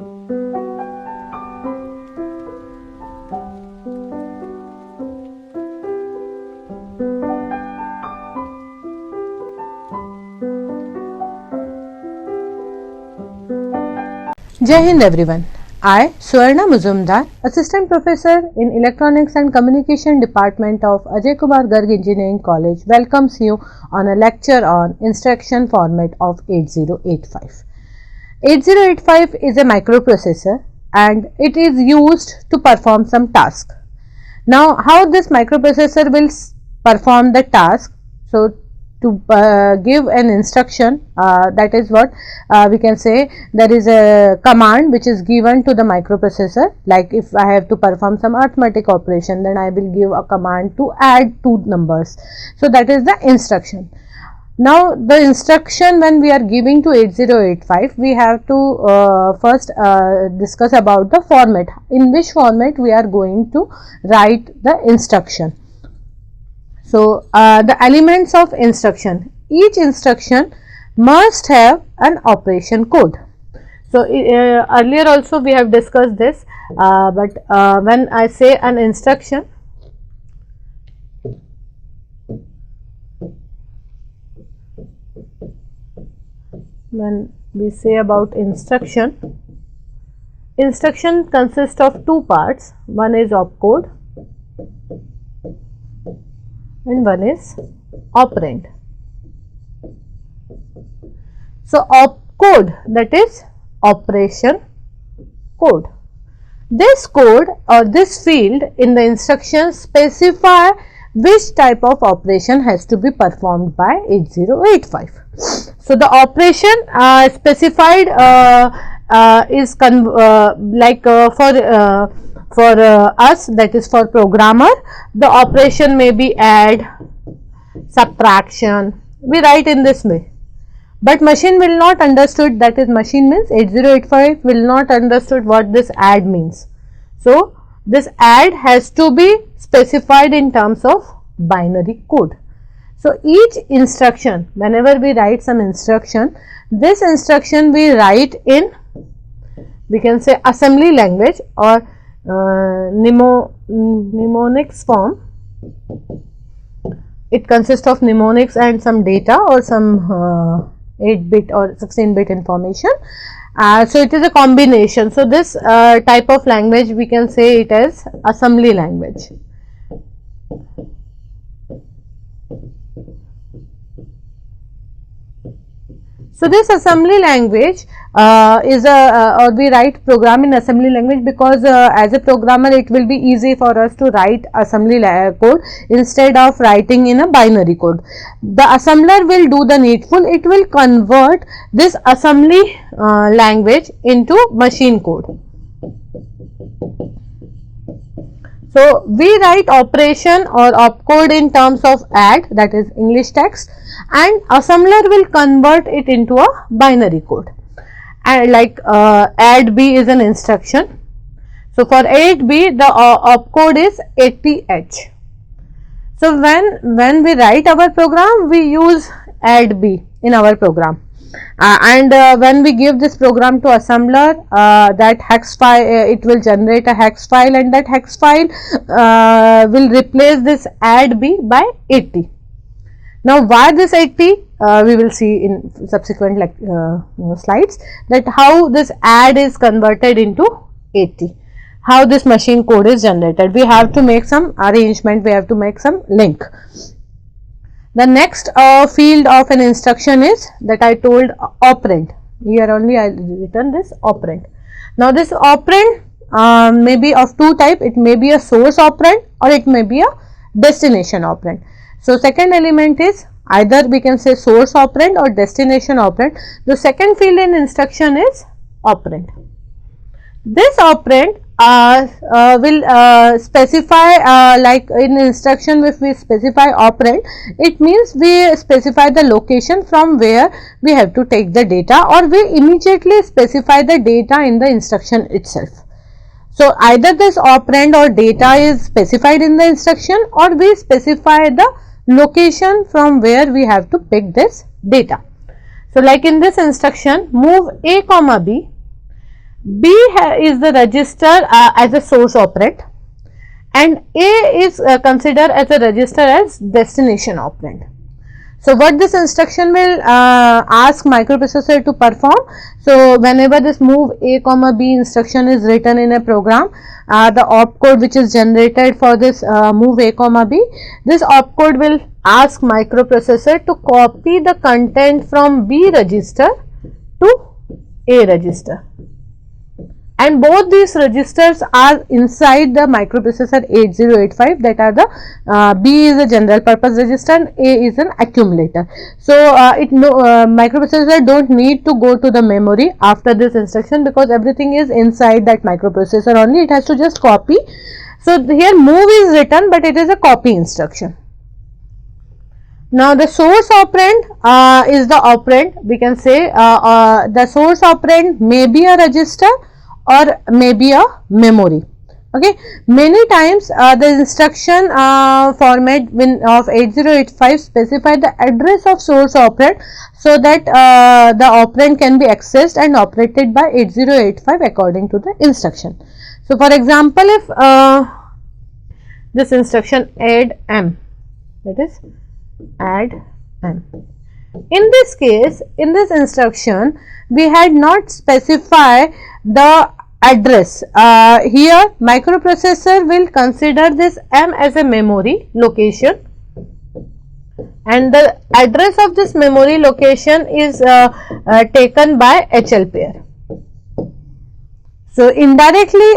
Jai Hind everyone. I, Swarna Muzumdar, Assistant Professor in Electronics and Communication Department of Ajay Kumar Garg Engineering College, welcomes you on a lecture on instruction format of 8085. 8085 is a microprocessor and it is used to perform some task. Now, how this microprocessor will perform the task? So, to give an instruction, that is what we can say, there is a command which is given to the microprocessor. Like if I have to perform some arithmetic operation, then I will give a command to add two numbers. So that is the instruction. Now the instruction when we are giving to 8085, we have to first discuss about the format, in which format we are going to write the instruction. So, the elements of instruction, each instruction must have an operation code. So, earlier also we have discussed this, but when I say an instruction, when we say about instruction, instruction consists of two parts, one is opcode and one is operand. So, opcode, that is operation code. This code or this field in the instruction specify which type of operation has to be performed by 8085. So, the operation specified is for us, that is for programmer, the operation may be add, subtraction, we write in this way. But machine will not understood, that is machine means 8085 will not understood what this add means. So, this add has to be specified in terms of binary code. So, each instruction, whenever we write some instruction, this instruction we write in, we can say assembly language or mnemonics form. It consists of mnemonics and some data or some 8-bit or 16-bit information. So, it is a combination. So, this type of language we can say it as assembly language. So, this assembly language is or we write program in assembly language because as a programmer it will be easy for us to write assembly code instead of writing in a binary code. The assembler will do the needful, it will convert this assembly language into machine code. So, we write operation or opcode in terms of add, that is English text, and assembler will convert it into a binary code. And like add B is an instruction. So, for 8B the opcode is 80H. So, when we write our program, we use add B in our program. When we give this program to assembler, that hex file, it will generate a hex file, and that hex file will replace this add B by 80. Now, why this 80? We will see in subsequent slides that how this add is converted into 80, how this machine code is generated. We have to make some arrangement, we have to make some link. The next field of an instruction is that I told operand. Here only I written this operand. Now, this operand may be of two type. It may be a source operand or it may be a destination operand. So, second element is either we can say source operand or destination operand. The second field in instruction is operand. This operand will specify like in instruction, if we specify operand, it means we specify the location from where we have to take the data, or we immediately specify the data in the instruction itself. So, either this operand or data is specified in the instruction, or we specify the location from where we have to pick this data. So, like in this instruction, move A comma B, B is the register as a source operand, and A is considered as a register as destination operand. So what this instruction will ask microprocessor to perform? So whenever this move A comma B instruction is written in a program, the opcode which is generated for this move A comma B, this opcode will ask microprocessor to copy the content from B register to A register. And both these registers are inside the microprocessor 8085, that are the B is a general purpose register and A is an accumulator. So microprocessor don't need to go to the memory after this instruction, because everything is inside that microprocessor only. It has to just copy. So here move is written, but it is a copy instruction. Now the source operand is the operand. We can say the source operand may be a register or maybe a memory. Okay, many times the instruction format of 8085 specify the address of source operand, so that the operand can be accessed and operated by 8085 according to the instruction. So for example, if this instruction add m, that is add m, in this case, in this instruction we had not specified the address. Here microprocessor will consider this m as a memory location, and the address of this memory location is taken by HL pair. So indirectly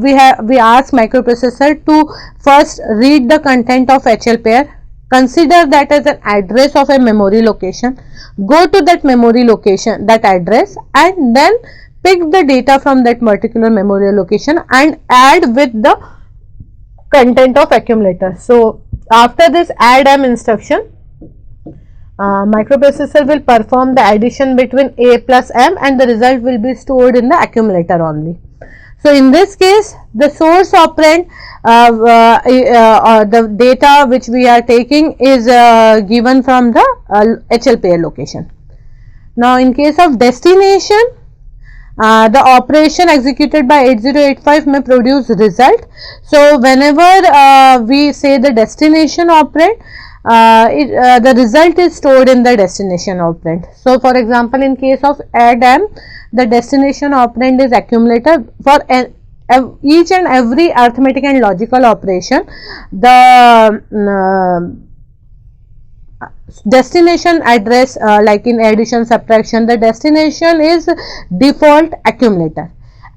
we ask microprocessor to first read the content of HL pair, consider that as an address of a memory location, go to that memory location, that address, and then pick the data from that particular memory location and add with the content of accumulator. So after this add m instruction, microprocessor will perform the addition between A plus m, and the result will be stored in the accumulator only. So in this case, the source operand, the data which we are taking is given from the HL pair location. Now in case of destination, the operation executed by 8085 may produce result. So whenever we say the destination operand, the result is stored in the destination operand. So for example, in case of add m, the destination operand is accumulator. For each and every arithmetic and logical operation, the destination address, like in addition, subtraction, the destination is default accumulator,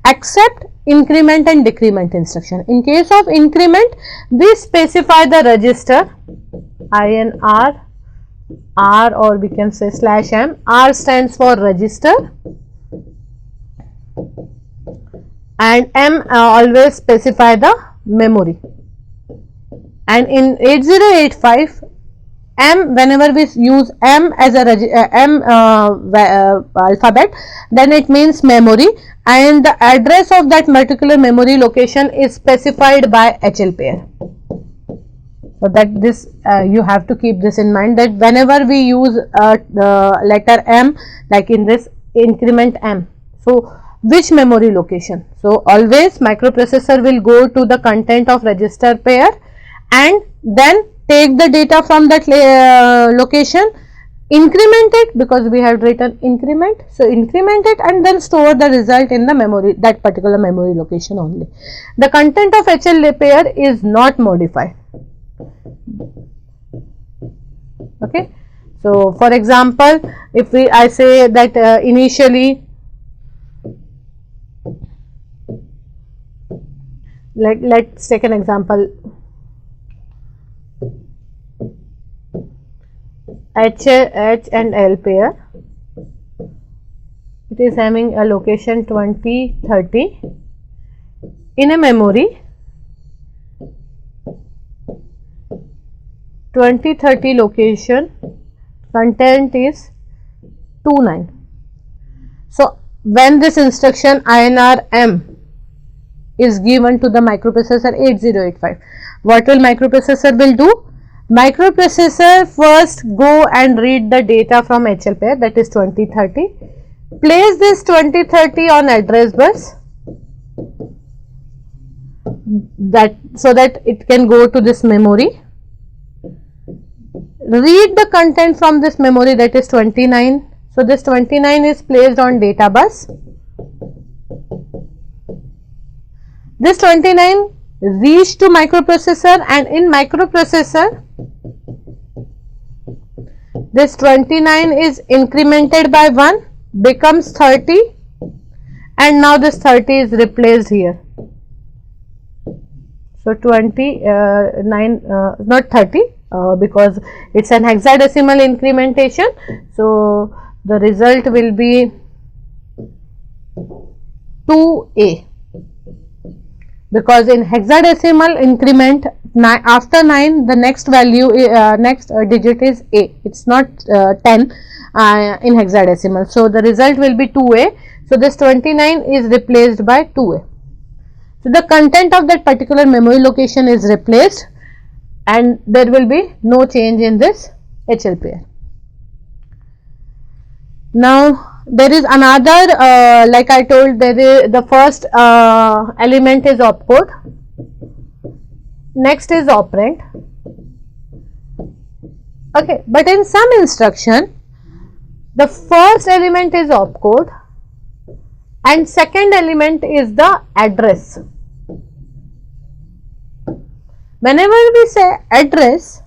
except increment and decrement instruction. In case of increment, we specify the register INR, R, or we can say /m. R stands for register, and M always specify the memory. And in 8085, M, whenever we use M as a alphabet, then it means memory, and the address of that particular memory location is specified by HL pair. So that this you have to keep this in mind, that whenever we use the letter M, like in this increment M, so which memory location? So always microprocessor will go to the content of register pair and then take the data from that location, increment it, because we have written increment, so increment it and then store the result in the memory, that particular memory location only. The content of HL pair is not modified. Okay. So for example, if I say that initially, let's take an example. H and L pair, it is having a location 2030 in a memory. 2030 location content is 29. So when this instruction INR M is given to the microprocessor 8085, what will microprocessor will do? Microprocessor first go and read the data from HL pair, that is 2030, place this 2030 on address bus, that so that it can go to this memory. Read the content from this memory, that is 29. So this 29 is placed on data bus. This 29 reached to microprocessor, and in microprocessor this 29 is incremented by 1, becomes 30, and now this 30 is replaced here. So 29 not 30 because it's an hexadecimal incrementation, so the result will be 2a, because in hexadecimal increment after 9 the next value next digit is a, it's not 10 in hexadecimal, so the result will be 2a. So this 29 is replaced by 2a. So the content of that particular memory location is replaced, and there will be no change in this HL pair. Now there is another, like I told, there is the first element is opcode, next is operand. Okay, but in some instruction the first element is opcode and second element is the address. Whenever we say address,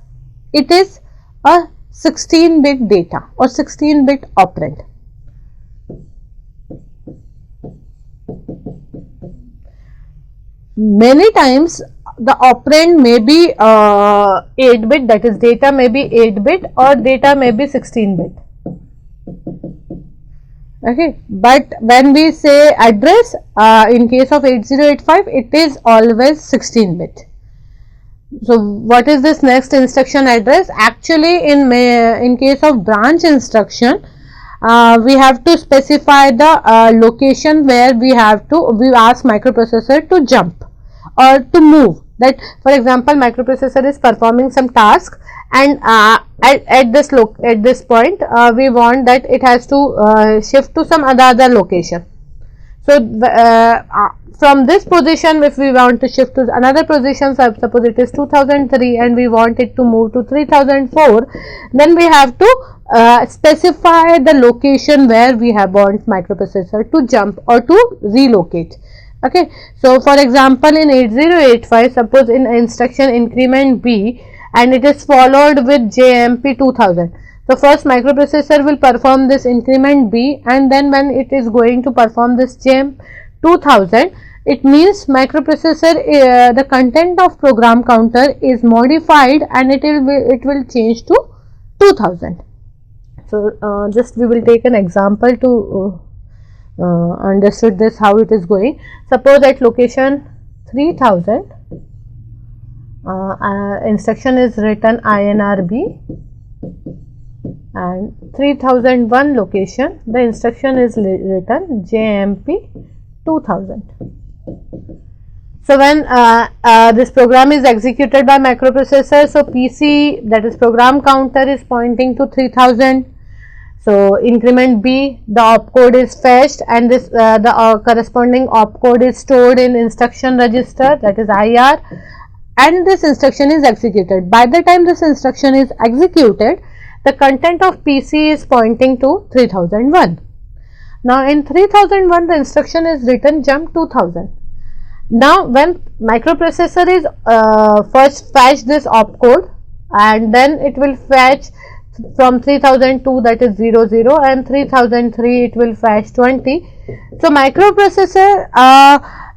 it is a 16-bit data or 16-bit operand. Many times the operand may be 8-bit, that is data may be 8-bit or data may be 16-bit. Okay, but when we say address, in case of 8085, it is always 16-bit. So what is this next instruction address? Actually, in case of branch instruction, we have to specify the location where we ask microprocessor to jump or to move. That, for example, microprocessor is performing some task, and at this point we want that it has to shift to some other location. So from this position, if we want to shift to another position, suppose it is 2003 and we want it to move to 3004, then we have to specify the location where we have want microprocessor to jump or to relocate. Okay, so for example, in 8085, suppose in instruction increment B, and it is followed with JMP 2000. So first microprocessor will perform this increment B, and then when it is going to perform this JMP 2000, it means microprocessor the content of program counter is modified and it will change to 2000. So just we will take an example to understood this how it is going. Suppose at location 3000 instruction is written INR B, and 3001 location the instruction is written JMP 2000. So when this program is executed by microprocessor, so PC, that is program counter, is pointing to 3000. So increment B, the opcode is fetched, and this the corresponding opcode is stored in instruction register, that is IR, and this instruction is executed. By the time this instruction is executed, the content of PC is pointing to 3001. Now in 3001 the instruction is written jump 2000. Now when microprocessor is first fetch this opcode, and then it will fetch from 3002, that is 00, and 3003 it will fetch 20. So microprocessor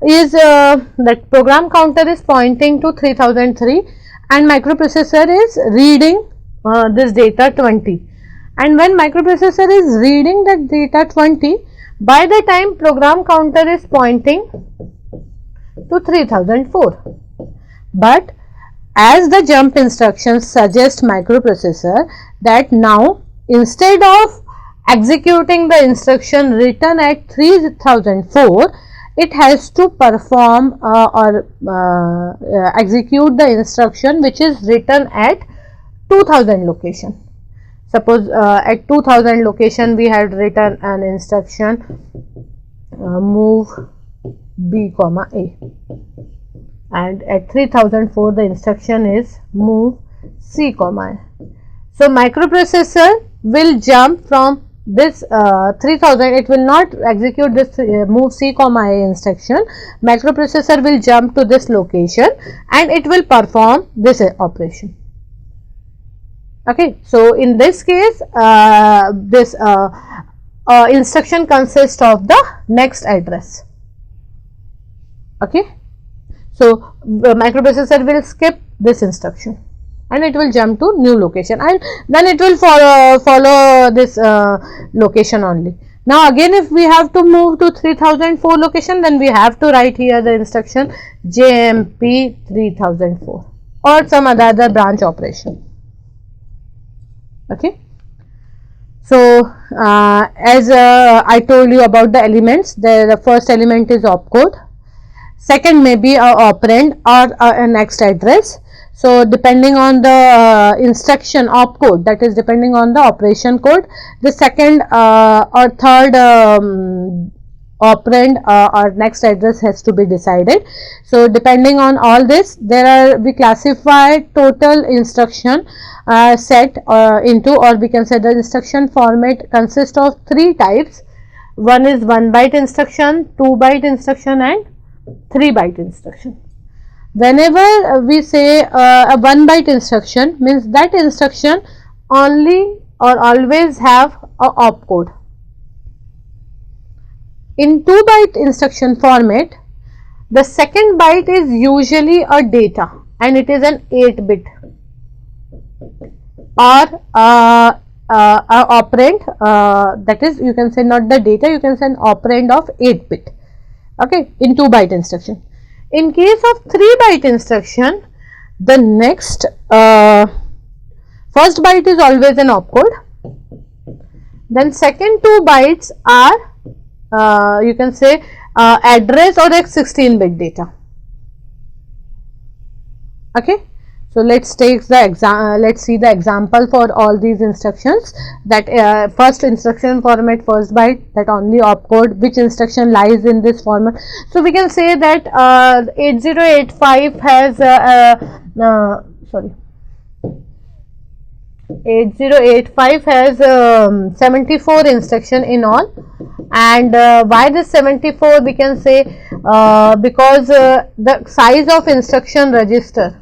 is that program counter is pointing to 3003 and microprocessor is reading this data 20, and when microprocessor is reading that data 20, by the time program counter is pointing to 3004. But as the jump instructions suggest microprocessor that now instead of executing the instruction written at 3004, it has to perform or execute the instruction which is written at 2000 location. Suppose at 2000 location we had written an instruction move B comma A, and at 3004 the instruction is move C comma A. So microprocessor will jump from this 3000, it will not execute this move C comma A instruction. Microprocessor will jump to this location and it will perform this operation. Okay, so in this case this instruction consists of the next address. Okay, so the microprocessor will skip this instruction and it will jump to new location, and then it will follow this location only. Now again, if we have to move to 3004 location, then we have to write here the instruction JMP 3004 or some other branch operation. Okay, so as I told you about the elements, the first element is opcode, second may be a operand or a next address. So depending on the instruction opcode, that is depending on the operation code, the second or third operand or next address has to be decided. So depending on all this, we classify total instruction set into, or we can say the instruction format consists of three types. One is 1 byte instruction, 2 byte instruction and 3 byte instruction. Whenever we say a 1 byte instruction, means that instruction only or always have a opcode. In 2 byte instruction format, the second byte is usually a data and it is an 8 bit or operand, that is, you can say not the data, you can say an operand of 8 bit. Okay, in 2 byte instruction. In case of 3 byte instruction, the next first byte is always an opcode, then second 2 bytes are you can say address or a 16 bit data. Okay, so let's take the let's see the example for all these instructions. That first instruction format, first byte, that only opcode, which instruction lies in this format. So we can say that 8085 has 8085 has 74 instruction in all. And why this 74? We can say because the size of instruction register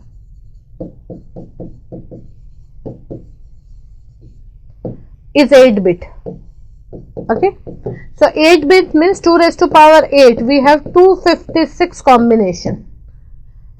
is 8 bit. Okay, so 8 bit means 2 raised to power 8. We have 256 combination.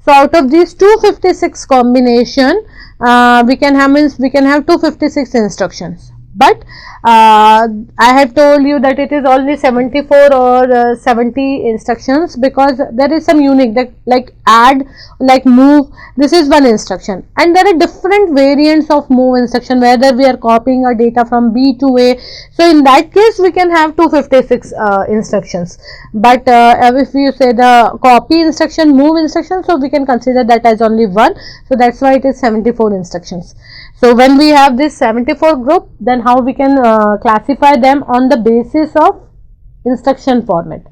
So out of these 256 combination, we can have 256 instructions. But I have told you that it is only 74 or 70 instructions, because there is some unique, that like add, like move, this is one instruction, and there are different variants of move instruction, whether we are copying a data from B to A. So in that case we can have 256 instructions. But if you say the copy instruction, move instruction, so we can consider that as only one. So that's why it is 74 instructions. So when we have this 74 group, then how we can classify them on the basis of instruction format.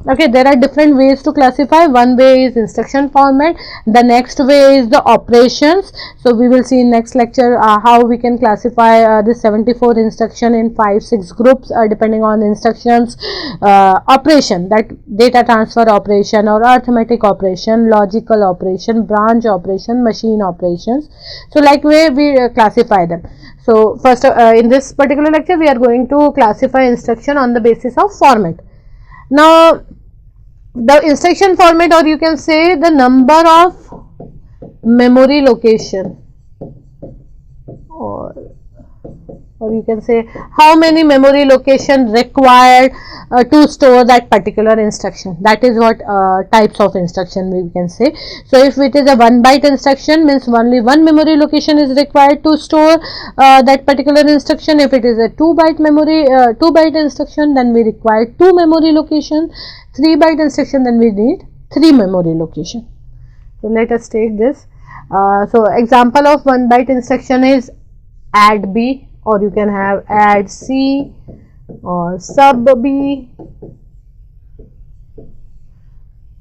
Okay, there are different ways to classify. One way is instruction format, the next way is the operations. So we will see in next lecture how we can classify this 74 instruction in 5-6 groups depending on instructions. Operation, that data transfer operation or arithmetic operation, logical operation, branch operation, machine operations. So like way we classify them. So first in this particular lecture we are going to classify instruction on the basis of format. Now the instruction format, or you can say the number of memory location, or you can say how many memory location required to store that particular instruction. That is what types of instruction we can say. So if it is a 1 byte instruction, means only one memory location is required to store that particular instruction. If it is a 2 byte instruction, then we require 2 memory location. 3 byte instruction, then we need 3 memory location. So let us take this. So example of 1 byte instruction is add B or you can have add C or sub B.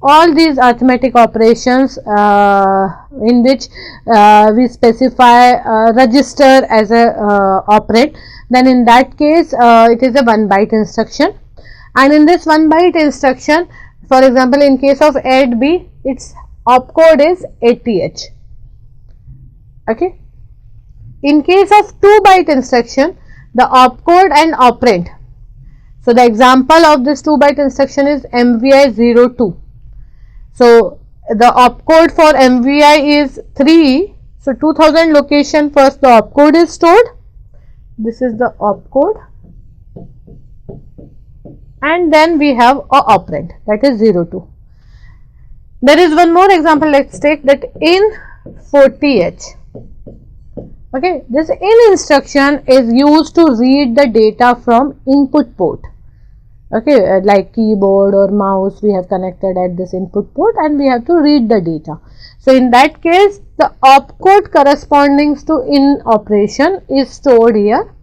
All these arithmetic operations in which we specify register as a operand, then in that case it is a 1 byte instruction. And in this 1 byte instruction, for example, in case of add B, its opcode is 80H. Okay. In case of 2 byte instruction, the opcode and operand. So the example of this 2 byte instruction is MVI 02. So the opcode for MVI is 3. So 2000 location, first the opcode is stored. This is the opcode. And then we have a operand, that is 02. There is one more example. Let's take that in 40H. Okay, this in instruction is used to read the data from input port. Okay, like keyboard or mouse we have connected at this input port and we have to read the data. So in that case, the opcode corresponding to in operation is stored here.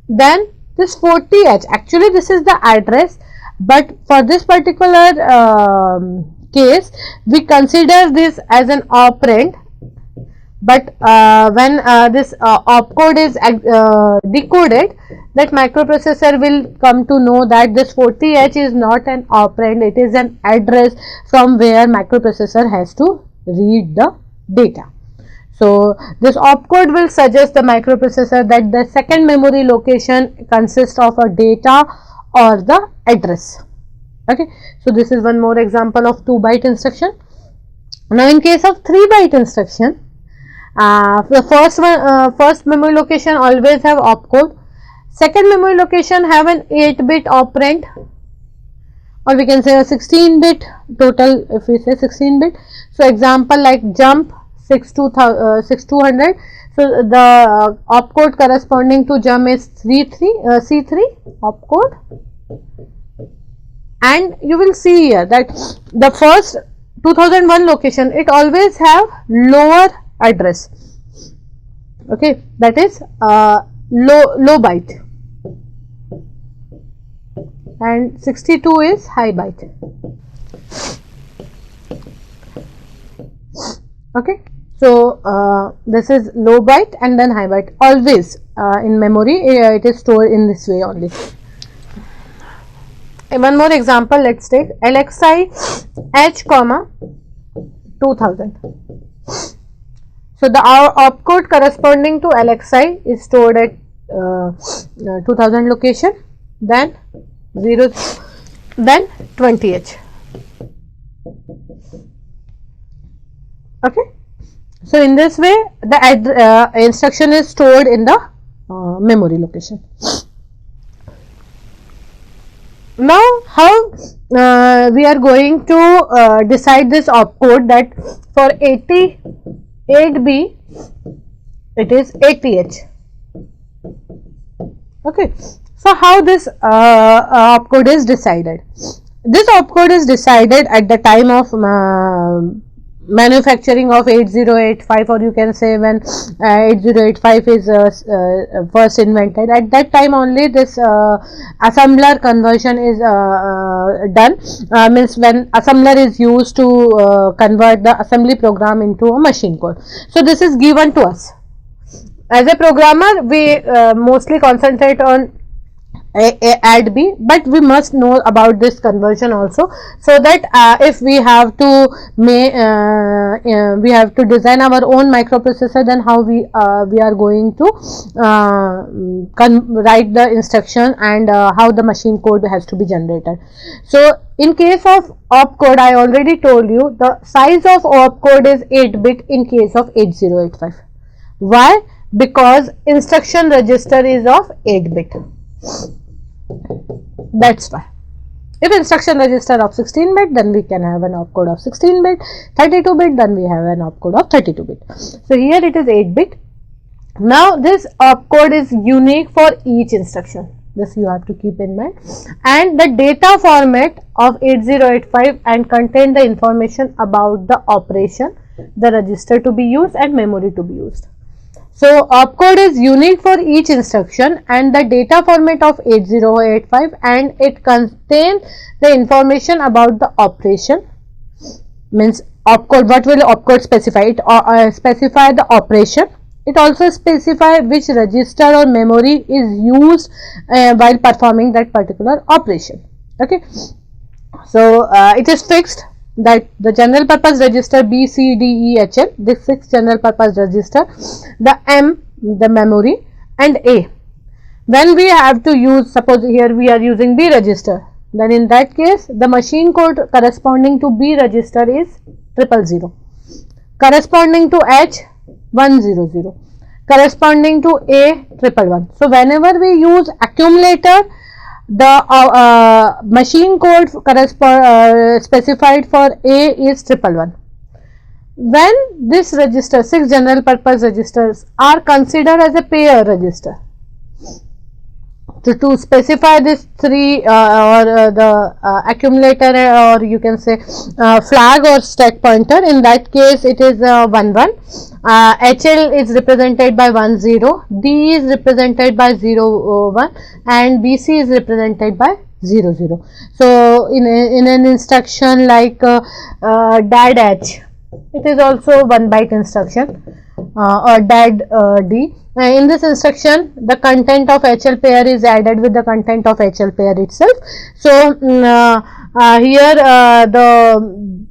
Then this 40H, actually this is the address, but for this particular case we consider this as an operand. But when this opcode is decoded, that microprocessor will come to know that this 40H is not an operand, it is an address from where microprocessor has to read the data. So this opcode will suggest the microprocessor that the second memory location consists of a data or the address. Okay, so this is one more example of 2 byte instruction. Now in case of 3 byte instruction, the first memory location always have opcode, second memory location have an 8-bit operand, or we can say a 16-bit total if we say 16-bit. So example like jump 6200. So the opcode corresponding to jump is C3 opcode, and you will see here that the first 2001 location, it always have lower address. Okay, that is low byte, and 62 is high byte. Okay, so this is low byte and then high byte. Always in memory it is stored in this way only. One more example, let's take LXI H, 2000. So the opcode corresponding to LXI is stored at 2000 location, then 0, then 20H. Okay, so in this way the instruction is stored in the memory location. Now how we are going to decide this opcode, that for 88B it is 80H. Okay, so how this opcode is decided? This opcode is decided at the time of manufacturing of 8085, or you can say when 8085 is first invented. At that time only this assembler conversion is done, means when assembler is used to convert the assembly program into a machine code. So this is given to us. As a programmer, we mostly concentrate on add B, but we must know about this conversion also, so that if we have to design our own microprocessor, then how we are going to write the instruction and how the machine code has to be generated. So in case of opcode, I already told you the size of opcode is 8-bit in case of 8085. Why? Because instruction register is of 8-bit. That's why. If instruction register of 16-bit, then we can have an opcode of 16-bit, 32-bit, then we have an opcode of 32-bit. So here it is 8-bit. Now this opcode is unique for each instruction. This you have to keep in mind. And the data format of 8085 and contain the information about the operation, the register to be used and memory to be used. So opcode is unique for each instruction and the data format of 8085, and it contains the information about the operation. Means opcode, what will opcode specify? It specify the operation. It also specify which register or memory is used while performing that particular operation. Okay, so it is fixed that the general purpose register B, C, D, E, H, L, this 6 general purpose register, the M, the memory, and A. When we have to use, suppose here we are using B register, then in that case the machine code corresponding to B register is 000, corresponding to H 100, corresponding to A 111. So whenever we use accumulator, the machine code specified for A is 111. When this register, 6 general purpose registers, are considered as a pair register, to specify this 3 the accumulator, or you can say flag or stack pointer, in that case it is 11. HL is represented by 10, D is represented by 01, and BC is represented by 00. So in an instruction like DAD H, it is also 1 byte instruction, or DAD D. In this instruction, the content of HL pair is added with the content of HL pair itself. So here the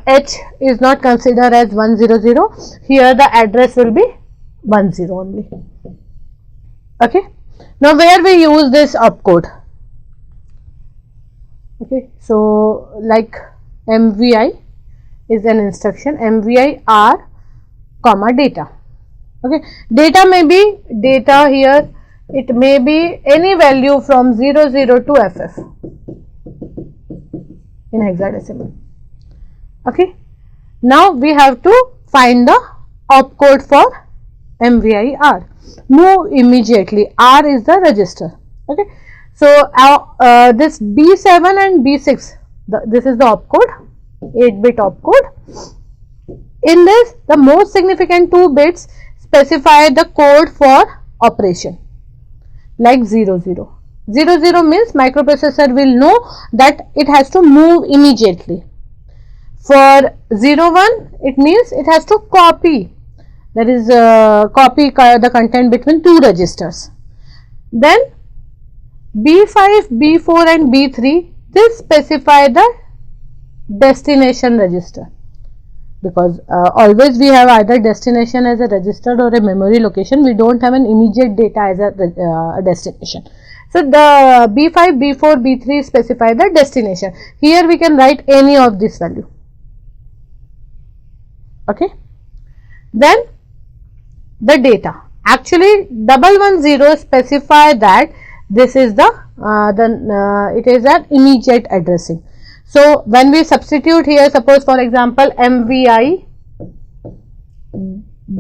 H is not considered as 100. Here the address will be 10 only. Okay. Now where we use this opcode? Okay. So like MVI is an instruction, MVI R comma data. Okay, data may be data here, it may be any value from 00 to FF in hexadecimal. Okay, now we have to find the opcode for MVI R. Move immediately. R is the register. Okay, so this B7 and B6, this is the opcode, 8-bit opcode. In this, the most significant 2 bits specify the code for operation, like 00. 00 means microprocessor will know that it has to move immediately. For 01, it means it has to copy, that is copy the content between 2 registers. Then B5, B4 and B3, this specify the destination register, because always we have either destination as a register or a memory location. We don't have an immediate data as a destination. So the B5, B4, B3 specify the destination. Here we can write any of this value. Okay. Then the data. Actually 110 specify that this is it is an immediate addressing. So when we substitute here, suppose for example MVI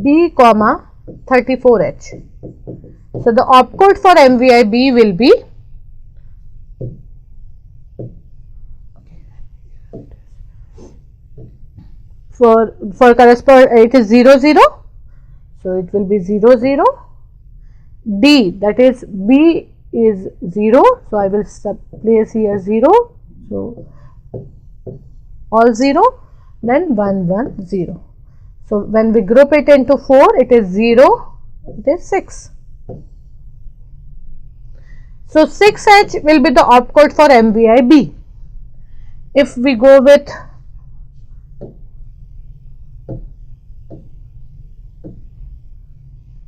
B comma 34H. So the opcode for MVI B will be for correspond, it is 00. So it will be 00. D, that is B is 0. So I will place here 0. So all 0, then 1 1 0. So when we group it into 4, it is 0, it is 6. So 6H will be the opcode for MVI B. If we go with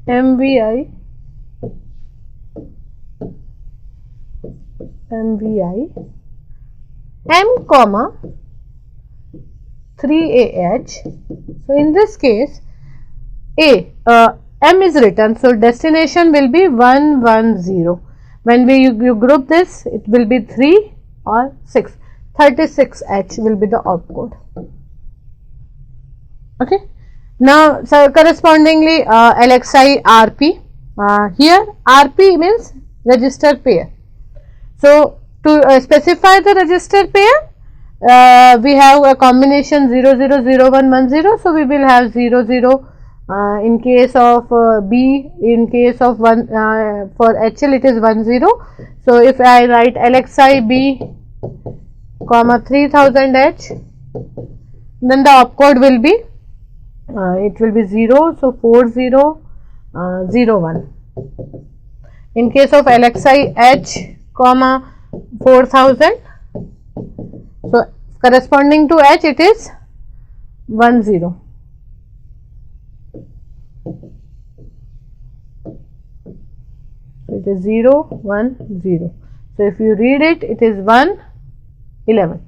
MVI M comma 3AH. So in this case M is written, so destination will be 110. When you group this, it will be 3 or 6. 36H will be the opcode. Okay. Now, so correspondingly LXI RP. Here RP means register pair. So to specify the register pair, we have a combination 000110. So we will have 00 In case of B, in case of one for HL it is 10. So if I write LXI B comma 3000H, then the opcode will be it will be 0, so 4001. In case of LXI H comma 4000, so corresponding to H it is 10. So it is 0 1 0. So if you read it, it is 1 11.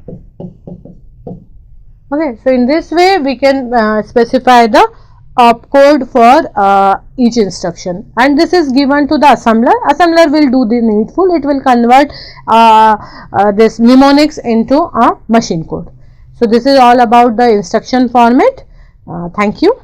Okay, so in this way we can specify the opcode for each instruction, and this is given to the assembler. Assembler will do the needful. It will convert this mnemonics into a machine code. So this is all about the instruction format. Thank you.